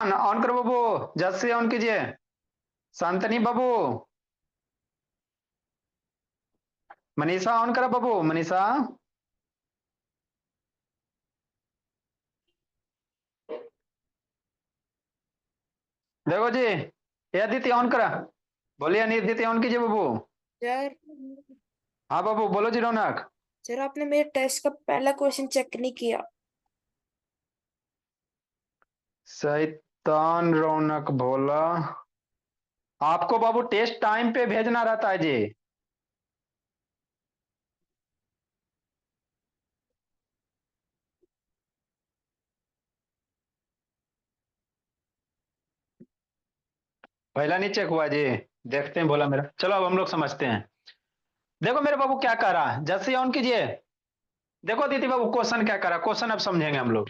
On करो बाबू। जल्द से ऑन कीजिए। शांतनी बाबू। मनीषा ऑन करो बाबू, मनीषा। देखो जी, ये अदिति ऑन करा। बोलिए, नहीं अदिति ऑन कीजिए बाबू। सर। हाँ बाबू, बोलो जी रौनक। सर, आपने मेरे टेस्ट का पहला क्वेश्चन चेक नहीं किया। शैतान रौनक भोला। आपको बाबू टेस्ट टाइम पे भेजना रहता है जी। पहला नहीं चेक हुआ जी। देखते हैं भोला मेरा, चलो अब हम लोग समझते हैं। देखो मेरे बाबू क्या कह रहा है, जल्द से ऑन कीजिए। देखो दीदी बाबू, क्वेश्चन क्या कर रहा है, क्वेश्चन अब समझेंगे हम लोग,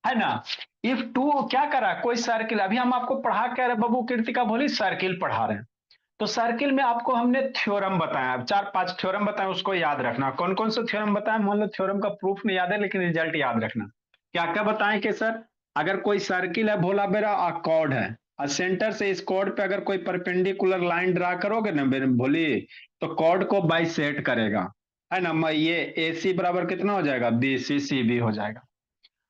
है ना। इफ टू क्या कर रहा है, कोई सर्किल, अभी हम आपको पढ़ा क्या रहे बाबू, कृतिका बोली सर्किल पढ़ा रहे हैं। तो सर्किल में आपको हमने थ्योरम बताया, अब चार पांच थ्योरम बताए, उसको याद रखना। कौन कौन से थ्योरम बताए, मान लो थ्योरम का प्रूफ नहीं याद है लेकिन रिजल्ट याद रखना। क्या क्या बताएं कि सर, अगर कोई सर्किल है भोला बेरा, कॉर्ड है, और सेंटर से इस कॉर्ड पे अगर कोई परपेंडिकुलर लाइन ड्रा करोगे ना मेरे भोली, तो कॉर्ड को बाइसेट करेगा, है ना। ये ए सी बराबर कितना हो जाएगा, बी सी, सी बी हो जाएगा।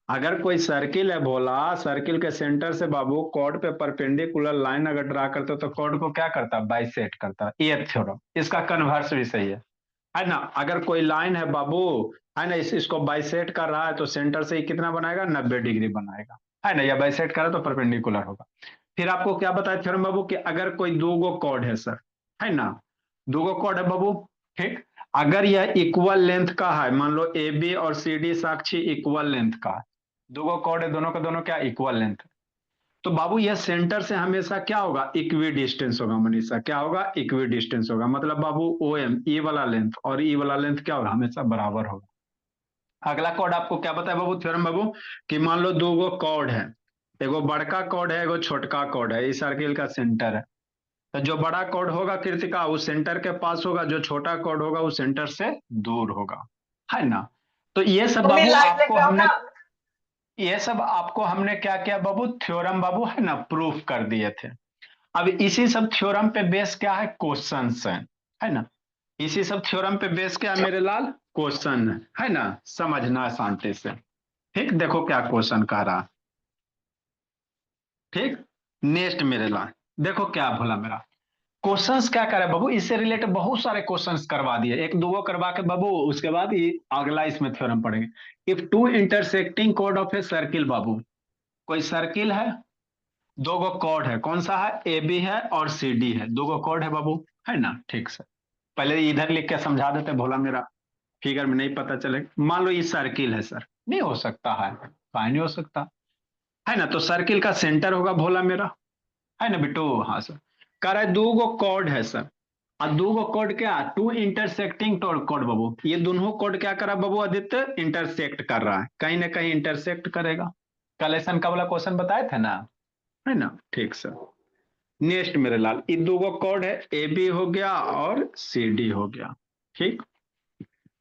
अगर कोई सर्किल है भोला, सर्किल के सेंटर से बाबू कॉर्ड पे परपेंडिकुलर लाइन अगर ड्रा करते हो तो कॉर्ड को क्या करता है, बाइसेट करता है। ये थ्योरम, इसका कन्वर्स भी सही है ना। अगर कोई लाइन है बाबू, है ना, इसको बाइसेट कर रहा है तो सेंटर से ही कितना बनाएगा, 90 डिग्री बनाएगा, है ना। या बाइसेट करे तो परपेंडिकुलर होगा। फिर आपको क्या बताया थ्योरम बाबू, कि अगर कोई दो गो कॉर्ड है सर, है ना, दो गो कॉर्ड है बाबू, ठीक। अगर यह इक्वल लेंथ का है, मान लो ए बी और सी डी साक्षी इक्वल लेंथ का है, दो गो कॉर्ड है, दोनों का दोनों क्या इक्वल लेंथ, तो बाबू यह सेंटर से हमेशा क्या होगा, इक्वी डिस्टेंस होगा। मनीषा क्या होगा, इक्वी डिस्टेंस होगा, मतलब बाबू ओ एम, ई वाला लेंथ और ई वाला लेंथ क्या होगा, हमेशा बराबर होगा। अगला कॉर्ड आपको क्या बताया बाबू थ्योरम बाबू, कि मान लो दो गो कॉर्ड है, एगो बड़का कॉर्ड है, एगो छोटका कॉर्ड है, इस सर्किल का सेंटर है। तो जो बड़ा कॉर्ड होगा कृतिका, वो सेंटर के पास होगा, जो छोटा कॉर्ड होगा वो सेंटर से दूर होगा, है ना। तो ये सब मम्मी बाबू लाइट आपको लेके आओ हमने, ना। ये सब आपको हमने क्या किया बाबू, थ्योरम बाबू, है ना, प्रूफ कर दिए थे। अब इसी सब थ्योरम पे बेस क्या है, क्वेश्चंस है ना। इसी सब थ्योरम पे बेस क्या है मेरे लाल, क्वेश्चन है ना। समझना शांति से। ठीक, देखो क्या क्वेश्चन कह रहा है। ठीक, नेक्स्ट मेरे लाल, देखो क्या बोला मेरा। क्वेश्चंस क्या करे बाबू, इससे रिलेटेड बहुत सारे क्वेश्चंस करवा दिए, एक दो करवा के बाबू, उसके बाद ये अगला इसमें थ्योरम पढ़ेंगे। If two intersecting chord of a circle बाबू, कोई सर्किल है, दो गो कॉर्ड है, कौन सा है, ए बी है और सी डी है, दो गो कॉर्ड है बाबू, है ना। ठीक सर, पहले इधर लिख के समझा देते भोला मेरा, फिगर में नहीं पता चले। मान लो ये सर्किल है सर, नहीं हो सकता है, काहे नहीं हो सकता, है ना। तो सर्किल का सेंटर होगा भोला मेरा, है ना बिट्टू, हाँ सर। कह रहा है दो गो कॉर्ड है सर, और दो गो कॉर्ड क्या, टू इंटरसेक्टिंग कॉर्ड बाबू, ये दोनों कॉर्ड क्या कर रहा है बाबू आदित्य, इंटरसेक्ट कर रहा है, कहीं ना कहीं इंटरसेक्ट करेगा। कलेक्शन का वाला क्वेश्चन बताए थे ना, है ना। ठीक सर, नेक्स्ट मेरे लाल, ये दो गो कॉर्ड है, ए बी हो गया और सी डी हो गया, ठीक,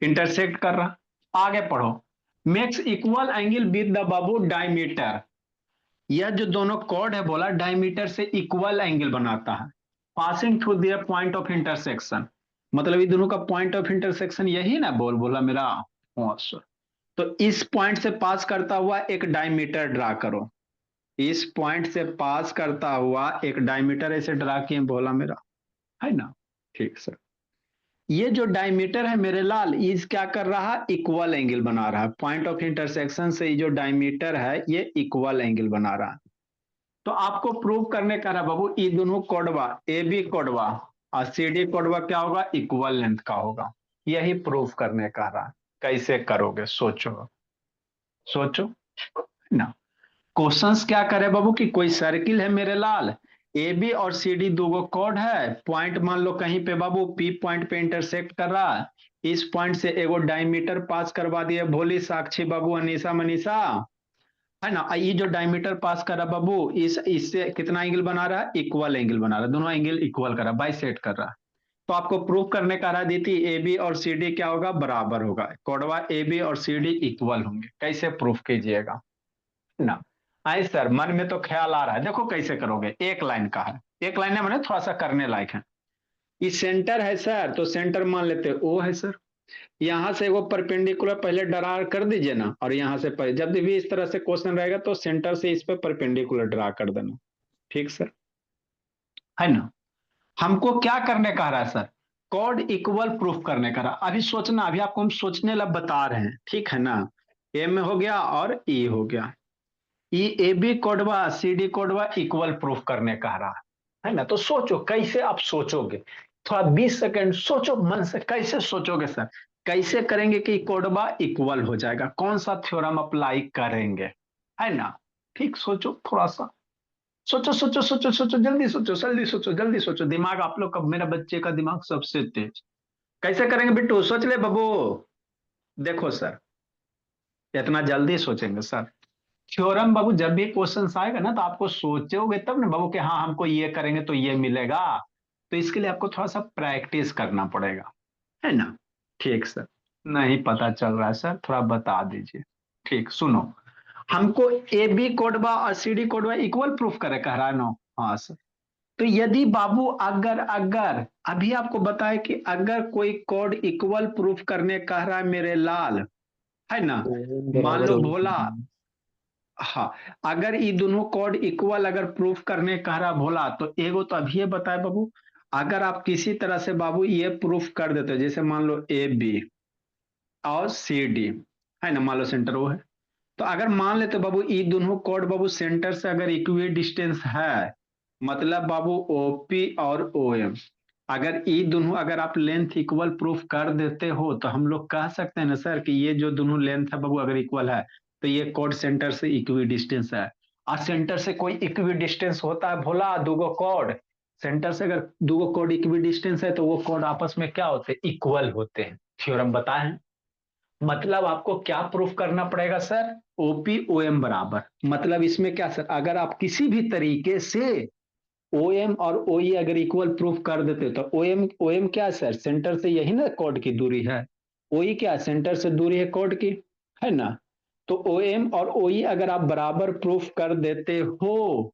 इंटरसेक्ट कर रहा। आगे पढ़ो, makes equal angle with the Babu diameter, यह जो दोनों कॉर्ड है बोला डायमीटर से इक्वल एंगल बनाता है, passing through their point of intersection, मतलब ये दोनों का पॉइंट ऑफ इंटरसेक्शन यही ना, बोला मेरा। हाँ सर। तो इस पॉइंट से पास करता हुआ एक डायमीटर ड्रा करो, इस पॉइंट से पास करता हुआ एक डायमीटर ऐसे ड्रा किए बोला मेरा, है ना। ठीक सर, ये जो डायमीटर है मेरे लाल, इस क्या कर रहा है, इक्वल एंगल बना रहा है, पॉइंट ऑफ इंटरसेक्शन से ये जो डायमीटर है ये इक्वल एंगल बना रहा है। तो आपको प्रूव करने का रहा बाबू, ये दोनों कोडवा, ए बी कोडवा और सी डी कोडवा क्या होगा, इक्वल लेंथ का होगा। यही प्रूफ करने का रहा। कैसे करोगे, सोचो, सोचो ना। क्वेश्चंस क्या करे बाबू, कि कोई सर्किल है मेरे लाल, ए बी और सी डी दो गो कॉर्ड है, पॉइंट मान लो कहीं पे बाबू पी पॉइंट पे इंटरसेक्ट कर रहा है, इस पॉइंट से एगो डायमीटर पास करवा दिए भोली, साक्षी बाबू, अनीसा, मनीषा, है ना। ये जो डायमीटर पास कर रहा बाबू, इस इससे कितना एंगल बना रहा है, इक्वल एंगल बना रहा है, दोनों एंगल इक्वल कर रहा है, बाइसेट कर रहा है। तो आपको प्रूफ करने का रहा देती, ए बी और सी डी क्या होगा, बराबर होगा, कोडवा ए बी और सी डी इक्वल होंगे, कैसे प्रूफ कीजिएगा ना। आई सर, मन में तो ख्याल आ रहा है, देखो कैसे करोगे। एक लाइन का है, एक लाइन है मैंने थोड़ा सा करने लायक है। ये सेंटर है सर, तो सेंटर मान लेते ओ है सर। यहां से वो परपेंडिकुलर पहले ड्रा कर दीजिए ना, और यहां से पहले जब भी इस तरह से क्वेश्चन रहेगा तो सेंटर से इस पे परपेंडिकुलर ड्रा कर देना। ठीक सर, है ना। हमको क्या करने कह रहा है सर, कॉड इक्वल प्रूफ करने का रहा। अभी सोचना, अभी आपको हम सोचने ला बता रहे हैं, ठीक है ना। ए में हो गया और ई हो गया। ई ए बी कोडवा सी डी कोडवा इक्वल प्रूफ करने कह रहा है ना। तो सोचो कैसे आप सोचोगे, थोड़ा 20 सेकंड सोचो मन से, कैसे सोचोगे सर, कैसे करेंगे कि कोडवा इक्वल हो जाएगा, कौन सा थ्योरम अप्लाई करेंगे, है ना। ठीक, सोचो थोड़ा सा, सोचो सोचो सोचो सोचो, जल्दी सोचो, जल्दी सोचो, जल्दी सोचो। दिमाग आप लोग का, मेरा बच्चे का दिमाग सबसे तेज। कैसे करेंगे बिट्टू, सोच ले बबू। देखो सर, इतना जल्दी सोचेंगे सर। थ्योरम बाबू जब भी क्वेश्चन आएगा ना, तो आपको सोचोगे तब ना बाबू कि हाँ हमको ये करेंगे तो ये मिलेगा। तो इसके लिए आपको थोड़ा सा प्रैक्टिस करना पड़ेगा, है ना। ठीक सर, नहीं पता चल रहा है सर, थोड़ा बता दीजिए। ठीक, सुनो, हमको ए बी कोडवा और सी डी कोडवा इक्वल प्रूफ करे कह रहा है ना। हाँ सर। तो यदि बाबू अगर अगर अभी आपको बताए कि अगर कोई कोड इक्वल प्रूफ करने कह रहा है मेरे लाल, है ना। ओम मान बराबर लो ओम भोला, हाँ, अगर ये दोनों कोड इक्वल अगर प्रूफ करने कह रहा भोला, तो एगो तो अभी ये बताए बाबू, अगर आप किसी तरह से बाबू ये प्रूफ कर देते हो, जैसे मान लो ए बी और सी डी, है ना, मान लो सेंटर वो है। तो अगर मान लेते बाबू ये दोनों कोड बाबू सेंटर से अगर इक्वी डिस्टेंस है, मतलब बाबू ओपी और ओ एम, अगर ये दोनों अगर आप लेंथ इक्वल प्रूफ कर देते हो, तो हम लोग कह सकते हैं ना सर कि ये जो दोनों लेंथ है बाबू अगर इक्वल है, तो ये कोड सेंटर से इक्वी डिस्टेंस है। और सेंटर से कोई इक्वी डिस्टेंस होता है भोला, दूगो कोड सेंटर से अगर दूगो कोड इक्वी डिस्टेंस है, तो वो कोड आपस में क्या होते हैं, इक्वल होते हैं। थ्योरम बताएं, मतलब आपको क्या प्रूफ करना पड़ेगा सर, ओपी ओ एम बराबर, मतलब इसमें क्या सर, अगर आप किसी भी तरीके से ओ एम और ओ ई अगर इक्वल प्रूफ कर देते, तो ओ एम क्या है सर, सेंटर से यही ना कॉर्ड की दूरी है। ओ ई क्या है, सेंटर से दूरी है कॉर्ड की, है ना। तो ओ एम और ओ ई अगर आप बराबर प्रूफ कर देते हो,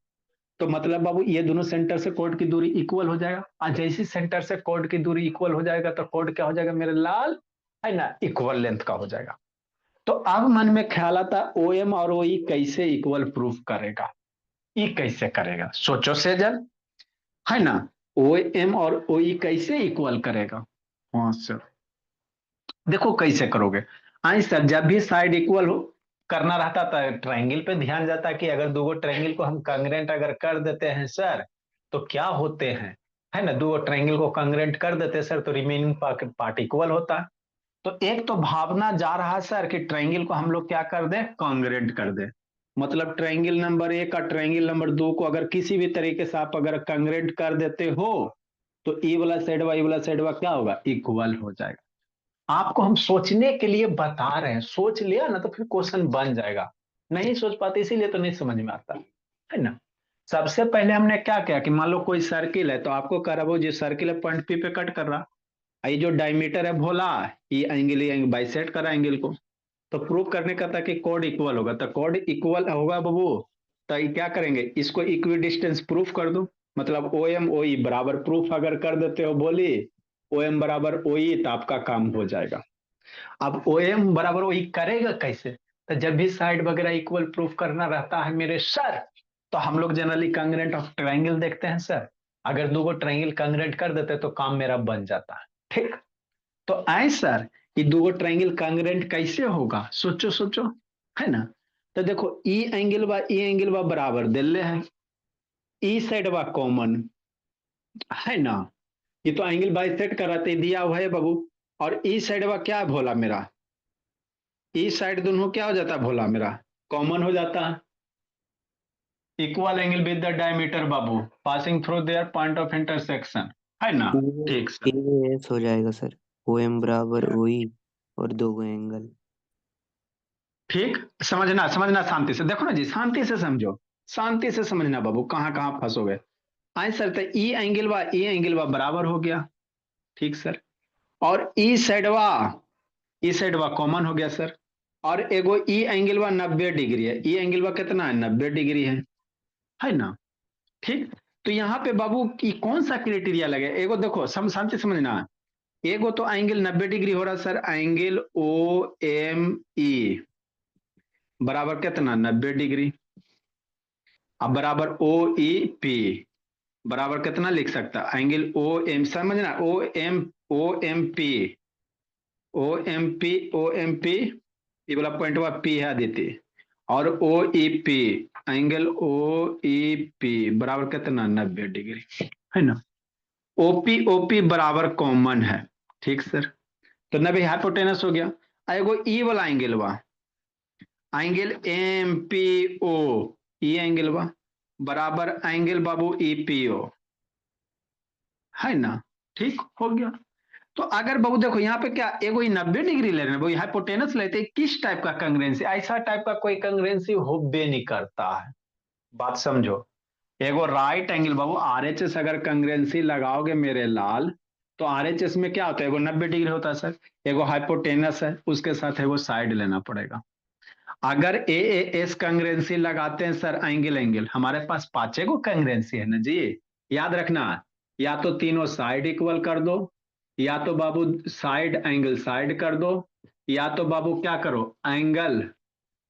तो मतलब बाबू ये दोनों सेंटर से कॉर्ड की दूरी इक्वल हो जाएगा। और जैसे सेंटर से कॉर्ड की दूरी इक्वल हो जाएगा, तो कॉर्ड क्या हो जाएगा मेरे लाल, है ना, इक्वल लेंथ का हो जाएगा। तो अब मन में ख्याल आता, ओ एम और ओ ई कैसे इक्वल प्रूफ करेगा, ई कैसे करेगा, सोचो सेजल, है ना। ओ एम और ओ ई कैसे इक्वल करेगा। हाँ सर, देखो कैसे करोगे। आई सर, जब भी साइड इक्वल करना रहता था, ट्रायंगल पे ध्यान जाता कि अगर दो ट्रायंगल को हम कांग्रेंट अगर कर देते हैं सर, तो क्या होते हैं, है ना, दो ट्रायंगल को कांग्रेंट कर देते हैं सर, तो रिमेनिंग पार्ट इक्वल होता है। तो एक तो भावना जा रहा है सर कि ट्रायंगल को हम लोग क्या कर दे, कांग्रेंट कर दे। मतलब ट्रायंगल नंबर एक और ट्रायंगल नंबर दो को अगर किसी भी तरीके से आप अगर कांग्रेंट कर देते हो, तो ई वाला साइड वाई वाला साइड वा क्या होगा, इक्वल हो जाएगा। आपको हम सोचने के लिए बता रहे हैं, सोच लिया ना तो फिर क्वेश्चन बन जाएगा। नहीं सोच पाते इसीलिए तो नहीं समझ में आता, है ना। सबसे पहले हमने क्या किया कि मान लो कोई सर्किल है, तो आपको कह रहा वो जो सर्किल है पॉइंट पी पे कट कर रहा, ये जो डायमीटर है भोला, ये बाइसेट करा एंगल को। तो प्रूव करने का था कि कोड इक्वल होगा, तो कोड इक्वल होगा बाबू, तो ये क्या करेंगे, इसको इक्वी डिस्टेंस प्रूफ कर दो। मतलब ओ एम ओ ई बराबर प्रूफ अगर कर देते हो बोली, ओ एम बराबर ओ ई, तो आपका काम हो जाएगा। अब ओ एम बराबर ओ ई करेगा कैसे, तो जब भी साइड वगैरह इक्वल प्रूफ करना रहता है मेरे सर, तो हम लोग जनरली कांग्रेंट ऑफ ट्रायंगल देखते हैं सर। अगर दो ट्रायंगल कांग्रेंट कर देते तो काम मेरा बन जाता है। ठीक, तो आए सर, ये दो ट्रायंगल कांग्रेंट कैसे होगा, सोचो सोचो, है ना। तो देखो ई एंगल बा बराबर दिल्ले है, ई साइड बा कॉमन, है ना। ये तो एंगल बाइसेक्ट कराते दिया हुआ है बाबू। और ई साइड बा क्या है भोला मेरा, ई साइड दोनों क्या हो जाता है भोला मेरा, कॉमन हो जाता है। Equal angle with the diameter Babu passing through their point of intersection, है ना। ठीक सर, एस हो जाएगा सर, ओ एम बराबर ओ ई और दो एंगल। ठीक, समझना समझना शांति से, देखो ना जी, शांति से समझो, शांति से समझना बाबू, कहाँ कहाँ फंसोगे। आए सर, तो ई एंगल बा बराबर हो गया, ठीक सर। और ई साइडवा कॉमन हो गया सर। और एगो ई एंगल बा 90 डिग्री है, ई एंगल बा कितना है 90 डिग्री है ना। ठीक, तो यहाँ पे बाबू की कौन सा क्राइटेरिया लगे, एगो देखो शांति समझना, एगो तो एंगल 90 डिग्री हो रहा sir, angle O M E बराबर कितना 90 डिग्री, अब बराबर ओ ई पी बराबर कितना लिख सकता, एंगल ओ एम, समझना ओ एम पी ये वाला पॉइंट हुआ पी है आदित्य, और O E P, angle O E P बराबर कितना 90 डिग्री है ना। ओपी ओपी बराबर कॉमन है, ठीक सर, तो 90 हाइपोटेनस हो गया। एगो ई वाला एंगल बा, angle M P O, E angle बा बराबर एंगल बाबू ई पी ओ है ना। ठीक हो गया। तो अगर बाबू देखो यहाँ पे क्या, एगो 90 डिग्री ले रहे हैं, वो हाइपोटेनस लेते हैं, किस टाइप का कंग्रेंसी, ऐसा टाइप का कोई कंग्रेंसी हो बे नहीं करता है, बात समझो। एगो राइट एंगल बाबू आरएचएस अगर कंग्रेंसी लगाओगे मेरे लाल, तो आरएचएस में क्या होता है, एगो 90 डिग्री होता है सर, एगो हाइपोटेनस है, उसके साथ एगो साइड लेना पड़ेगा। अगर ए एस कंग्रेंसी लगाते हैं सर, एंगल एंगल हमारे पास पांचे को कंग्रेंसी है ना जी, याद रखना, या तो तीनों साइड इक्वल कर दो, या तो बाबू साइड एंगल साइड कर दो, या तो बाबू क्या करो, angle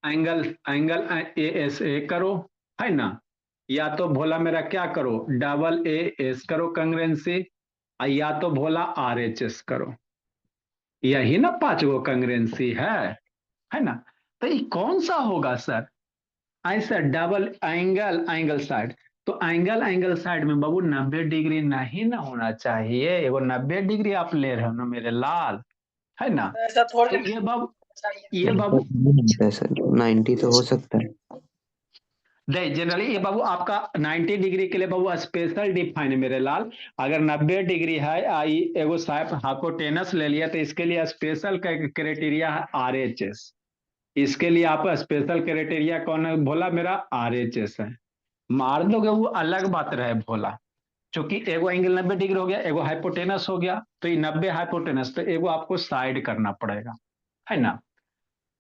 angle angle A S A करो है ना, या तो भोला मेरा क्या करो, डबल ए एस करो कंग्रेंसी, या तो भोला आर एच एस करो, यही ना पांच गो कंग्रेंसी है ना। तो ये कौन सा होगा सर, ऐसा डबल एंगल एंगल साइड, तो एंगल एंगल साइड में बाबू 90 डिग्री नहीं ना होना चाहिए, वो 90 डिग्री आप ले रहे हो ना मेरे लाल, है ना। ऐसा थोड़ी तो ये ऐसा बाबू नहीं होता है सर, 90 तो हो सकता है। नहीं, जनरली ये बाबू आपका 90 डिग्री के लिए बाबू स्पेशल डिफाइन है मेरे लाल, अगर 90 डिग्री है आई एगो साइड हाइपोटेनस ले लिया, तो इसके लिए स्पेशल क्राइटेरिया है आरएचएस, इसके लिए आप स्पेशल क्राइटेरिया कौन है भोला, मेरा आरएचएस है। मार दोगे वो अलग बात रहे भोला, क्योंकि एगो एंगल 90 डिग्री हो गया, एगो हाइपोटेनस हो गया, तो ये 90 हाइपोटेनस, तो एगो आपको साइड करना पड़ेगा है ना।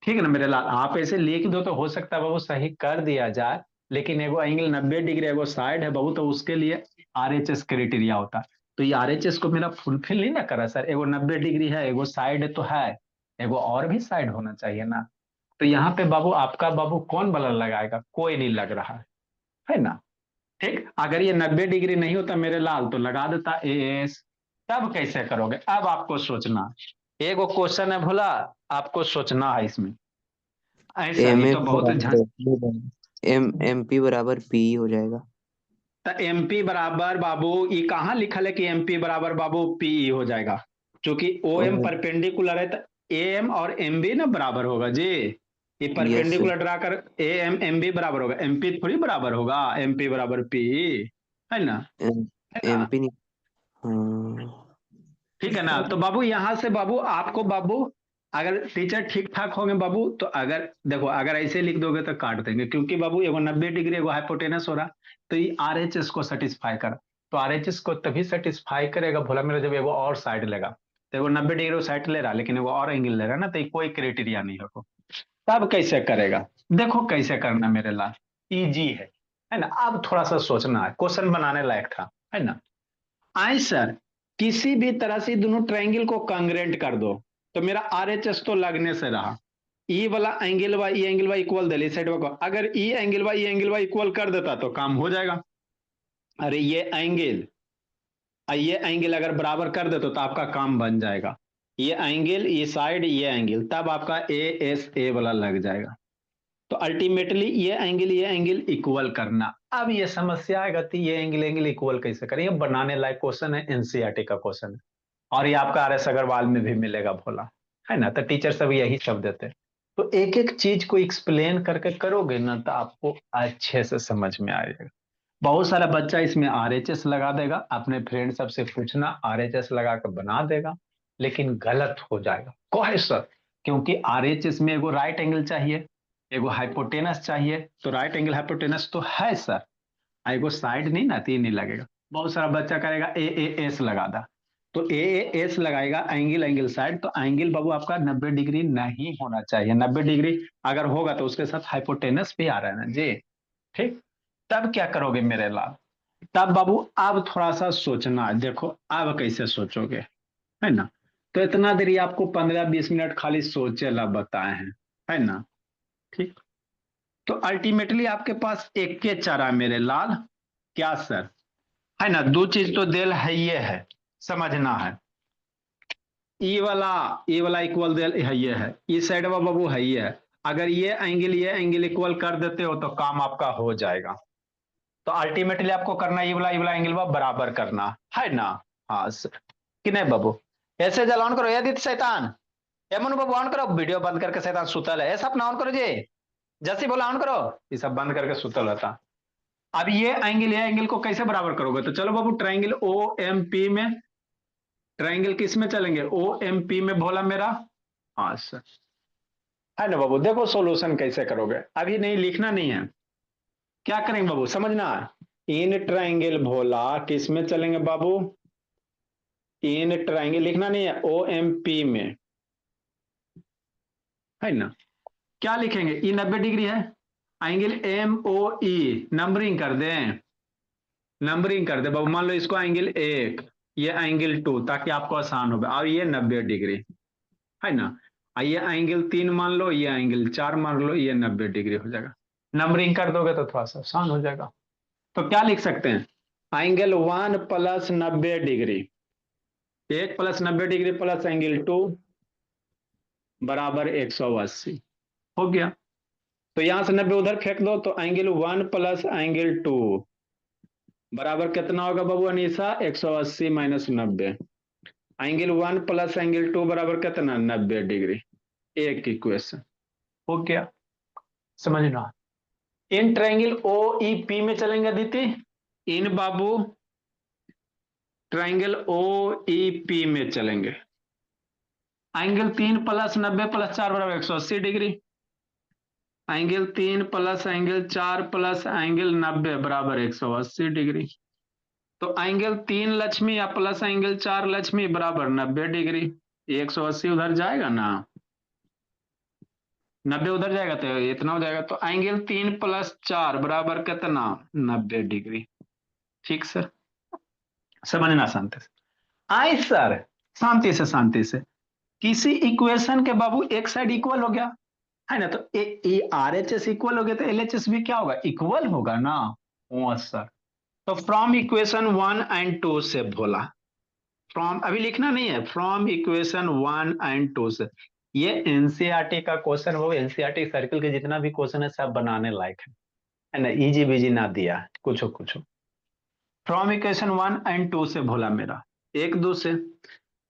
ठीक है ना मेरे लाल, आप ऐसे लिख दो तो हो सकता है बाबू सही कर दिया जाए, लेकिन एगो एंगल 90 डिग्री एगो साइड है बाबू, तो उसके लिए आरएचएस क्राइटेरिया होता है। तो ये आरएचएस को मेरा फुलफिल नहीं ना करा सर, एगो 90 डिग्री है, एगो साइड तो है, एगो और भी साइड होना चाहिए ना। तो यहाँ पे बाबू आपका बाबू कौन बलर लगाएगा, कोई नहीं लग रहा है ना। ठीक, अगर ये 90 डिग्री नहीं होता मेरे लाल तो लगा देता एस, तब कैसे करोगे, अब आपको सोचना, एगो क्वेश्चन है भोला, आपको सोचना है इसमें, ऐसा एम ही एफ तो बहुत एम पी बराबर पी हो जाएगा। एमपी बराबर बाबू, ये कहाँ लिखल है कि एमपी बराबर बाबू पीई हो जाएगा, क्योंकि ओ एम और परपेंडिकुलर है, तो ए एम और एम बी ना बराबर होगा जी, ये यस परपेंडिकुलर ड्रा कर, ए एम एम बी बराबर होगा, एमपी थोड़ी बराबर होगा एमपी बराबर पीई, है ना, है ना। एम पी नहीं। हाँ ठीक है ना, तो बाबू यहाँ से बाबू आपको बाबू, अगर टीचर ठीक ठाक होंगे बाबू, तो अगर देखो अगर ऐसे लिख दोगे तो काट देंगे, क्योंकि बाबू एगो 90 डिग्री एगो हाइपोटेनस हो रहा, तो ये आरएचएस को सेटिस्फाई कर, तो आरएचएस को तभी सेटिस्फाई करेगा भोला मेरा जब एगो और साइड लेगा, तो एगो 90 डिग्री साइड ले रहा लेकिन एगो और एंगल ले रहा ना, तो ये कोई क्राइटेरिया नहीं होगा, तब कैसे करेगा, देखो कैसे करना मेरे लाल, इजी है ना। अब थोड़ा सा सोचना है, क्वेश्चन बनाने लायक था, है ना। आए सर, किसी भी तरह से दोनों ट्रायंगल को कांग्रेंट कर दो, तो मेरा आरएचएस तो लगने से रहा, ई वाला angle Y E angle Y equal the side को, अगर ई एंगल वाई इक्वल कर देता तो काम हो जाएगा। अरे ये एंगल अगर बराबर कर देते तो आपका काम बन जाएगा, ये एंगल ये साइड ये एंगल, तब आपका ए एस ए वाला लग जाएगा। तो अल्टीमेटली ये एंगल इक्वल करना, अब ये समस्या आएगा कि ये एंगल इक्वल कैसे करें, ये बनाने लायक क्वेश्चन है, एनसीईआरटी का क्वेश्चन है, और ये आपका आरएस अग्रवाल में भी मिलेगा भोला, है ना। तो टीचर सब यही सब देते हैं, तो एक एक चीज को एक्सप्लेन करके करोगे ना तो आपको अच्छे से समझ में आएगा। बहुत सारा बच्चा इसमें आरएचएस लगा देगा, अपने फ्रेंड सबसे पूछना आरएचएस लगा कर बना देगा, लेकिन गलत हो जाएगा, कहे सर, क्योंकि आरएचएस में एगो राइट एंगल चाहिए, एगो हाइपोटेनस चाहिए, तो राइट एंगल हाइपोटेनस तो है सर, एगो साइड नहीं ना, तीन नहीं लगेगा। बहुत सारा बच्चा करेगा ए एस लगा दा, तो ए एस लगाएगा एंगल एंगल साइड, तो एंगल बाबू आपका 90 डिग्री नहीं होना चाहिए। 90 डिग्री अगर होगा तो उसके साथ हाइपोटेनस भी आ रहा है ना जी। ठीक, तब क्या करोगे मेरे लाल? तब बाबू अब थोड़ा सा सोचना है, देखो अब कैसे सोचोगे, है ना। तो इतना देर ये आपको 15-20 मिनट खाली सोचे ला बताए हैं, है ना। ठीक, तो अल्टीमेटली आपके पास एक के चारा मेरे लाल, क्या सर, है ना। दो चीज तो देल है, ये है, समझना है। ई वाला इक्वल देल है, ये है, इस साइड वाला बाबू है ये है। अगर ये एंगल इक्वल कर देते हो तो काम आपका हो जाएगा। तो अल्टीमेटली आपको करना ये वाला एंगल बराबर करना है ना। हाँ सर, कि नहीं बाबू? ऐसे जल ऑन करो ये दित शैतान, ए मनु बाबू ऑन करो, वीडियो बंद करके शैतान सुतल है, ऐसा अपना ऑन करो जी। जैसे बोला ऑन करो, ये सब बंद करके सुतल रहता। अब ये एंगल को कैसे बराबर करोगे? तो चलो बाबू ट्राइंगल ओ एम पी में, ट्राइंगल किस में चलेंगे? ओ एम पी में बोला मेरा। हाँ सर, है ना बाबू। देखो सॉल्यूशन कैसे करोगे, अभी नहीं लिखना नहीं है, क्या करेंगे बाबू समझना। इन ट्राइंगल भोला किस में चलेंगे बाबू? इन ट्राइंगल लिखना नहीं है, ओ एम पी में, है ना। क्या लिखेंगे? ई 90 डिग्री है, एंगल एम ओ ई, नंबरिंग कर दें, नंबरिंग कर दे बाबू। मान लो इसको एंगल 1, ये एंगल 2, ताकि आपको आसान हो। और ये 90 डिग्री, है ना। ये एंगल 3 मान लो, ये एंगल 4 मान लो, ये 90 डिग्री हो जाएगा। नंबरिंग कर दोगे तो थोड़ा सा आसान हो जाएगा। तो क्या लिख सकते हैं? Angle 1 plus 90 degree, 1 plus 90 degree plus angle 2 बराबर 180 हो गया। तो यहां से 90 उधर फेंक दो, तो एंगल 1 प्लस एंगल 2 बराबर कितना होगा बाबू Anisa? 180 minus 90। Angle 1 plus angle 2 बराबर कितना? 90 डिग्री। एक इक्वेशन हो गया, समझना। इन ट्रायंगल ओ ई पी में चलेंगे अदिति, इन बाबू ट्रायंगल ओ ई पी में चलेंगे। एंगल 3 प्लस 90 प्लस 4 बराबर 180 degree. Angle 3 plus angle 4 plus angle 90 बराबर 180 डिग्री। तो एंगल 3 लक्ष्मी या प्लस एंगल 4 लक्ष्मी बराबर 90 डिग्री। 180 उधर जाएगा ना, 90 उधर जाएगा तो इतना हो जाएगा। तो एंगल 3 प्लस 4 बराबर कितना? 90 डिग्री। ठीक सर, समझना शांति से। आई सर, शांति से शांति से। किसी इक्वेशन के बाबू एक साइड इक्वल हो गया, है ना। तो आर एच एस इक्वल हो गया तो एल एच एस भी क्या होगा? इक्वल होगा ना। ओ सर, तो फ्रॉम इक्वेशन 1 और 2 से बोला, फ्रॉम अभी लिखना नहीं है, फ्रॉम इक्वेशन 1 और 2 से। ये एनसीईआरटी का क्वेश्चन हो, एनसीईआरटी सर्कल के जितना भी क्वेश्चन है सब बनाने लायक है ना, इजी बिजी ना दिया है कुछ कुछ। फ्रॉम इक्वेशन 1 और 2 से बोला मेरा 1 2 से,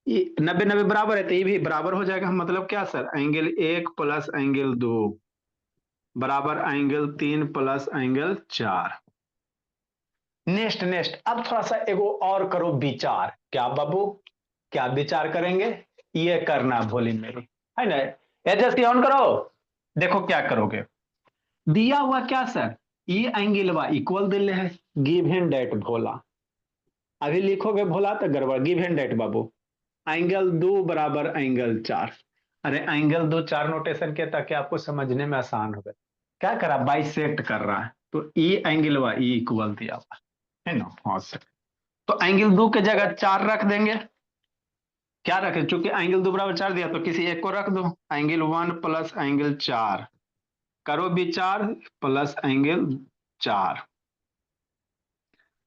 90 90 बराबर है तो ये भी बराबर हो जाएगा। मतलब क्या सर? एंगल 1 प्लस एंगल 2 बराबर angle 3 plus angle 4। Next next, अब थोड़ा सा एगो और करो विचार। क्या बाबू, क्या विचार करेंगे? ये करना भोली मेरी, है ना। एडजस्ट ऑन करो, देखो क्या करोगे। दिया हुआ क्या सर? ये एंगल वा इक्वल दिले है, गिवन डेट भोला। अभी लिखोगे भोला तो गड़बड़, गिवन डेट बाबू। एंगल 2 बराबर एंगल 4। अरे एंगल 2 4 नोटेशन के ताकि आपको समझने में आसान हो। क्या करा? बाइसेक्ट कर रहा है, तो ई एंगल वा ई इक्वल दिया हुआ है ना। हाँ सर, तो एंगल 2 के जगह 4 रख देंगे। क्या रखे? चूंकि एंगल 2 बराबर 4 दिया तो किसी एक को रख दो। एंगल 1 प्लस एंगल 4 करो विचार, प्लस एंगल 4।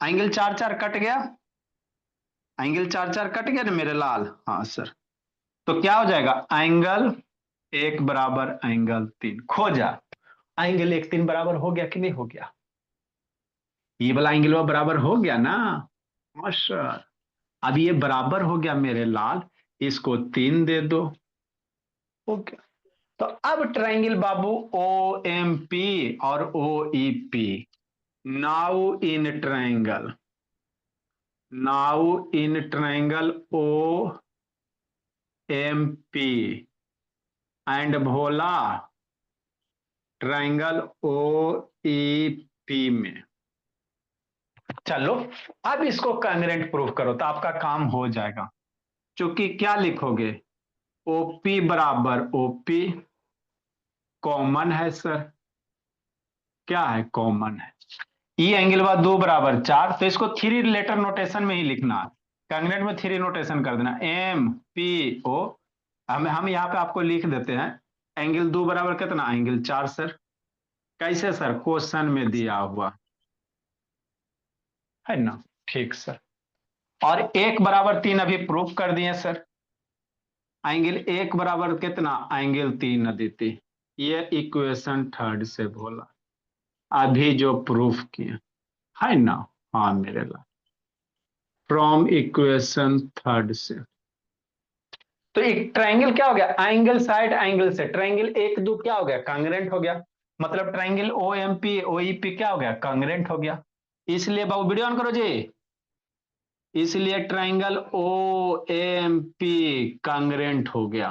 एंगल 4 4 कट गया, एंगल 4 4 कट गया ना मेरे लाल। हाँ सर, तो क्या हो जाएगा? एंगल 1 बराबर एंगल 3 खो जा। एंगल 1 3 बराबर हो गया कि नहीं हो गया? ये वाला एंगल वो बराबर हो गया ना। हाँ सर, अब ये बराबर हो गया मेरे लाल, इसको 3 दे दो, हो गया। तो अब ट्रायंगल बाबू ओ एम पी और O E P, now in triangle, now in triangle O M P and Bhola triangle O E P में। चलो अब इसको कांग्रेंट प्रूफ करो तो आपका काम हो जाएगा। चूंकि क्या लिखोगे, ओपी बराबर ओपी कॉमन है सर, क्या है कॉमन है। ई एंगल बाद 2 बराबर 4, तो इसको थ्री लेटर नोटेशन में ही लिखना है, कांग्रेट में थ्री नोटेशन कर देना, एम पी ओ। हम यहाँ पे आपको लिख देते हैं, एंगल 2 बराबर कितना, एंगल 4 सर। कैसे सर, क्वेश्चन में दिया हुआ है ना, ठीक सर। और 1 बराबर 3 अभी प्रूफ कर दिए सर, एंगल 1 बराबर कितना, एंगल 3 अदिति। ये इक्वेशन थर्ड से बोला, अभी जो प्रूफ किया है ना। हाँ मेरे ला, फ्रॉम इक्वेशन थर्ड से। तो एक ट्रायंगल क्या हो गया, एंगल साइड एंगल से, ट्रायंगल एक दो क्या हो गया, कांग्रेंट हो गया। मतलब triangle O M P O E P क्या हो गया, कांग्रेंट हो गया। इसलिए बाबू वीडियो ऑन करो जी, इसलिए triangle O M P congruent हो गया।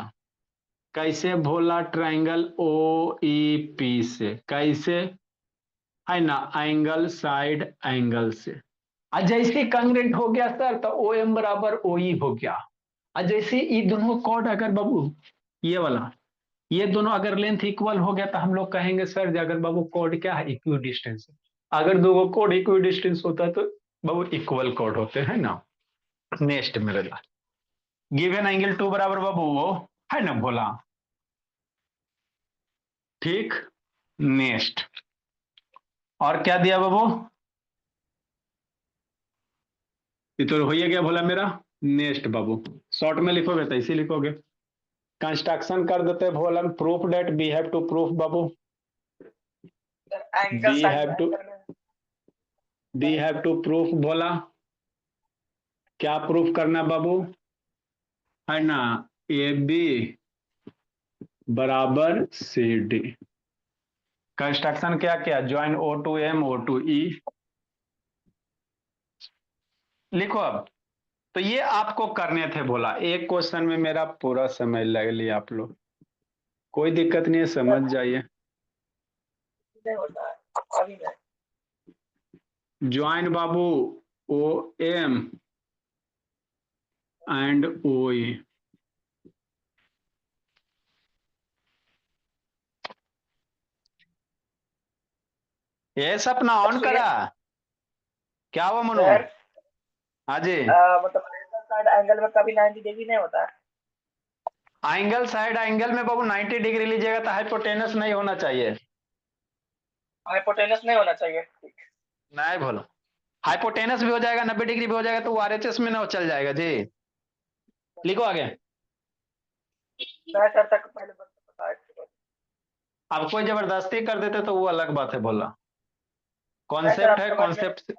कैसे भोला, ट्रायंगल ओ ई पी से, कैसे है ना, एंगल साइड एंगल से। और जैसे कांग्रेंट हो गया सर, तो ओ एम बराबर ओ ई हो गया। और जैसे ये दोनों कॉर्ड अगर बाबू, ये वाला, ये दोनों अगर लेंथ इक्वल हो गया, तो हम लोग कहेंगे सर जी, अगर बाबू कॉर्ड क्या है, इक्वी डिस्टेंस है। अगर दो कॉर्ड इक्वी डिस्टेंस होता है, तो बाबू इक्वल कॉर्ड होते हैं ना। नेक्स्ट मेरे ला, गिवन एंगल 2 बराबर बाबू वो है ना बोला, ठीक। नेक्स्ट, और क्या दिया बाबू, ये तो हो ही गया बोला मेरा। नेक्स्ट बाबू, शॉर्ट में लिखोगे तो इसी लिखोगे, कंस्ट्रक्शन कर देते Bhola, proof that we have to proof बाबू, angle we side have to, we have to proof बोला। क्या प्रूफ करना बाबू, है ना, ए बी बराबर सी डी। कंस्ट्रक्शन क्या क्या, join O to M O to E, लिखो अब। तो ये आपको करने थे बोला, एक क्वेश्चन में मेरा पूरा समय लग लिया आप लोग, कोई दिक्कत नहीं है, समझ जाइए। नहीं होता है अभी नहीं। ज्वाइन बाबू O M and O E, ये सपना ऑन सुनिए करा, क्या हुआ मनु। सर, हाँ जी, मतलब एंगल साइड एंगल में कभी 90 डिग्री नहीं होता है। एंगल साइड एंगल में बाबू 90 डिग्री लीजिएगा तो हाइपोटेनस नहीं होना चाहिए। हाइपोटेनस नहीं होना चाहिए। नहीं बोलो, हाइपोटेनस भी हो जाएगा, 90 डिग्री भी हो जाएगा, तो वो आरएचएस में ना चल जाएगा जी। लिखो आगे। मैं सर तक पहले बताया। अब कोई जबरदस्ती कर देते तो वो अलग बात है बोला, नहीं सर, कॉन्सेप्ट आप है, समझ में, कॉन्सेप्ट।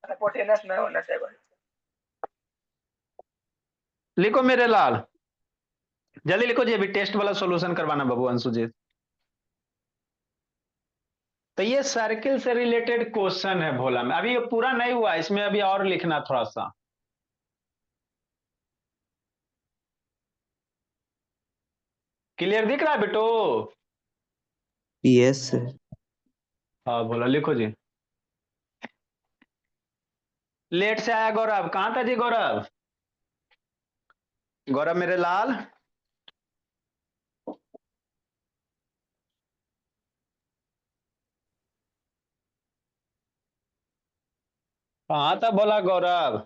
हाइपोटेनस नहीं होना चाहिए। लिखो मेरे लाल, जल्दी लिखो जी, अभी टेस्ट वाला सॉल्यूशन करवाना बाबू अंशु जी। तो ये सर्किल से रिलेटेड क्वेश्चन है भोला में, अभी ये पूरा नहीं हुआ, इसमें अभी और लिखना थोड़ा सा। क्लियर दिख रहा है बेटो। Yes sir. हाँ बोला, लिखो जी। लेट से आया गौरव, कहां था जी गौरव, गौरव मेरे लाल। कहां था बोला गौरव,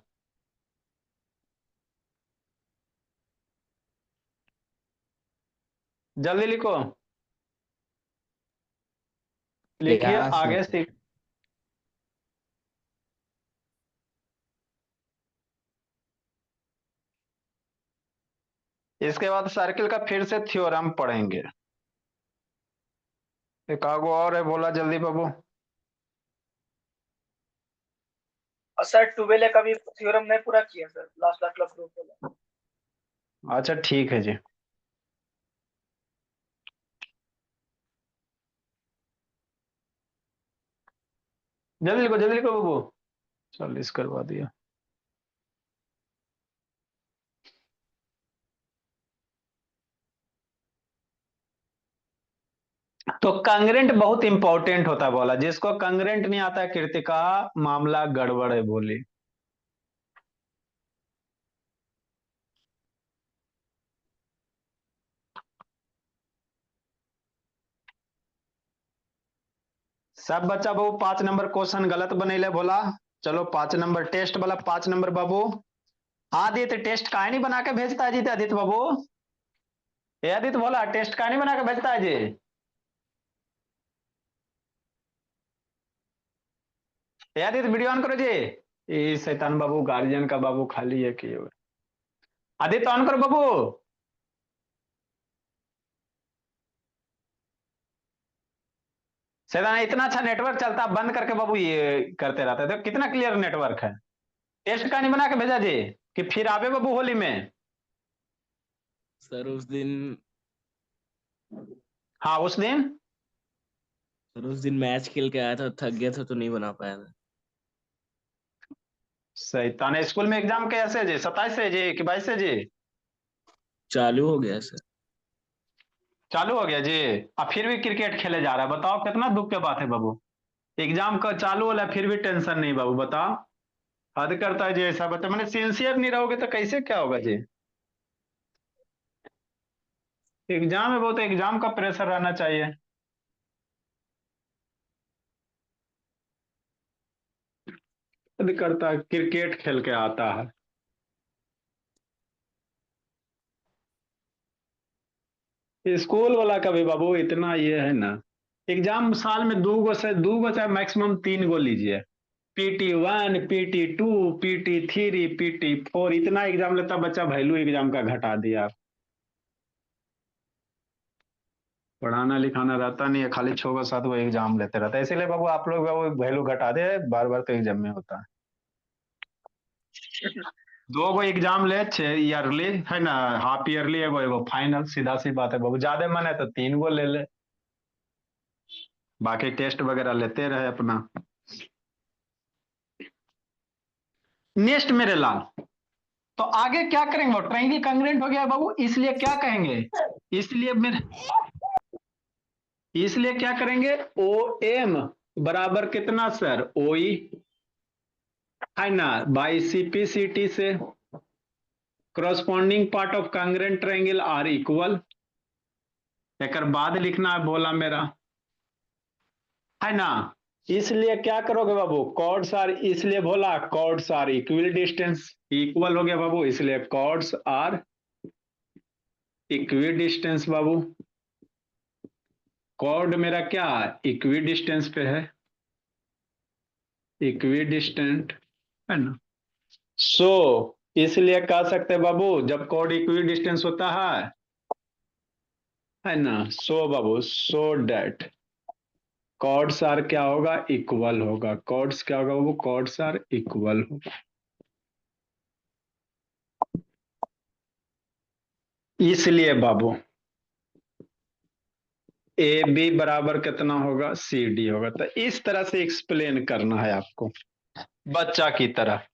जल्दी लिखो, लिखिए यहाँ सर। आगे सीख। इसके बाद सर्किल का फिर से थ्योरम पढ़ेंगे। एक आगो और है बोला, जल्दी बाबू। और सर ट्वेल्व का भी थ्योरम नहीं पूरा किया sir, last last class group. अच्छा ठीक है जी, जल्दी लिखो बाबू। 40 करवा दिया। तो कंग्रेंट बहुत इंपॉर्टेंट होता है बोला, जिसको कंग्रेंट नहीं आता है कृतिका, मामला गड़बड़ है बोली। सब बच्चा बाबू 5 नंबर क्वेश्चन गलत बनैले बोला। चलो 5 नंबर टेस्ट वाला 5 नंबर बाबू। आदित्य टेस्ट काहे नहीं बना के भेजता है जी? आदित्य बाबू, ये आदित्य बोला टेस्ट काहे नहीं बना के भेजता है जी? ये आदित्य वीडियो ऑन करो जी। ये शैतान बाबू गार्जियन का बाबू खाली है कि आदित्य ऑन करो बाबू। शैतान इतना अच्छा नेटवर्क चलता बंद करके बाबू ये करते रहते थे। कितना क्लियर नेटवर्क है। टेस्ट का नहीं बना के भेजा जी कि फिर आवे बाबू होली में? सर उस दिन हाँ उस दिन मैच खेल के आया था, थक गया था तो नहीं बना पाया था। शैतान स्कूल में एग्जाम कैसे जी? 27 से जी कि 22 से जी? चालू हो गया सर। चालू हो गया जी। अब फिर भी क्रिकेट खेले जा रहा है, बताओ कितना दुख की बात है बाबू। एग्जाम का चालू होला फिर भी टेंशन नहीं बाबू, बताओ। हद करता है जी ऐसा बच्चा। मैंने सिंसियर नहीं रहोगे तो कैसे क्या होगा जी? एग्जाम है वो तो एग्जाम का प्रेशर रहना चाहिए। हद करता है, क्रिकेट खेल के आता है। स्कूल वाला का भी बाबू इतना ये है ना। एग्जाम साल में 2 गो चाहे मैक्सिमम 3 गो लीजिए। PT1, PT2, PT3, PT4 इतना एग्जाम लेता बच्चा, वैल्यू एग्जाम का घटा दिया। पढ़ाना लिखाना रहता नहीं है, खाली 6 गो 7 गो एग्जाम लेते रहता है। इसीलिए बाबू आप लोग वो वैल्यू घटा दे, बार बार तो एग्जाम में होता है। 2 गो एग्जाम ले 6 ईयरली है ना, हाफ ईयरली एगो एगो फाइनल, सीधा सी बात है बाबू। ज्यादा मन है तो 3 गो ले ले, बाकी टेस्ट वगैरह लेते रहे अपना। नेक्स्ट मेरे लाल, तो आगे क्या करेंगे? वो ट्रायंगल कांग्रुएंट हो गया बाबू, इसलिए क्या कहेंगे? इसलिए मेरे इसलिए क्या करेंगे? ओ एम बराबर कितना सर? ओई है ना, बाई CP/CT से corresponding part of congruent triangle are equal. एक बाद लिखना है बोला मेरा, है ना। इसलिए क्या करोगे बाबू? कॉर्ड्स आर, इसलिए बोला chords are equal distance, equal हो गया बाबू, इसलिए कॉर्ड्स आर इक्वी डिस्टेंस बाबू। कॉर्ड मेरा क्या इक्वी डिस्टेंस पे है, इक्वी डिस्टेंट है ना। सो इसलिए कह सकते हैं बाबू जब कॉर्ड इक्वी डिस्टेंस होता है ना, सो बाबू सो डेट कॉर्ड्स आर क्या होगा? इक्वल होगा। कॉर्ड्स क्या होगा बाबू? कॉर्ड्स आर इक्वल होगा। इसलिए बाबू AB बराबर कितना होगा? CD होगा। तो इस तरह से एक्सप्लेन करना है आपको बच्चा की तरह।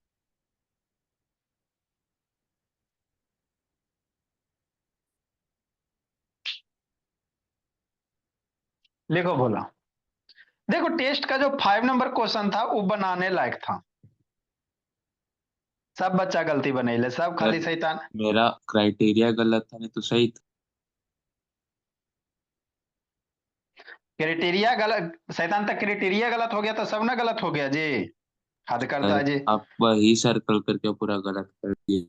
लिखो बोला। देखो टेस्ट का जो 5 नंबर क्वेश्चन था वो बनाने लायक था, सब बच्चा गलती बनैले, सब खाली सर शैतान। मेरा क्राइटेरिया गलत था, नहीं तो सही था। क्राइटेरिया गलत, शैतान तक क्राइटेरिया गलत हो गया तो सब ना गलत हो गया जी। हद करता सर है जी। आप वही सर्कल करके पूरा गलत कर दिए।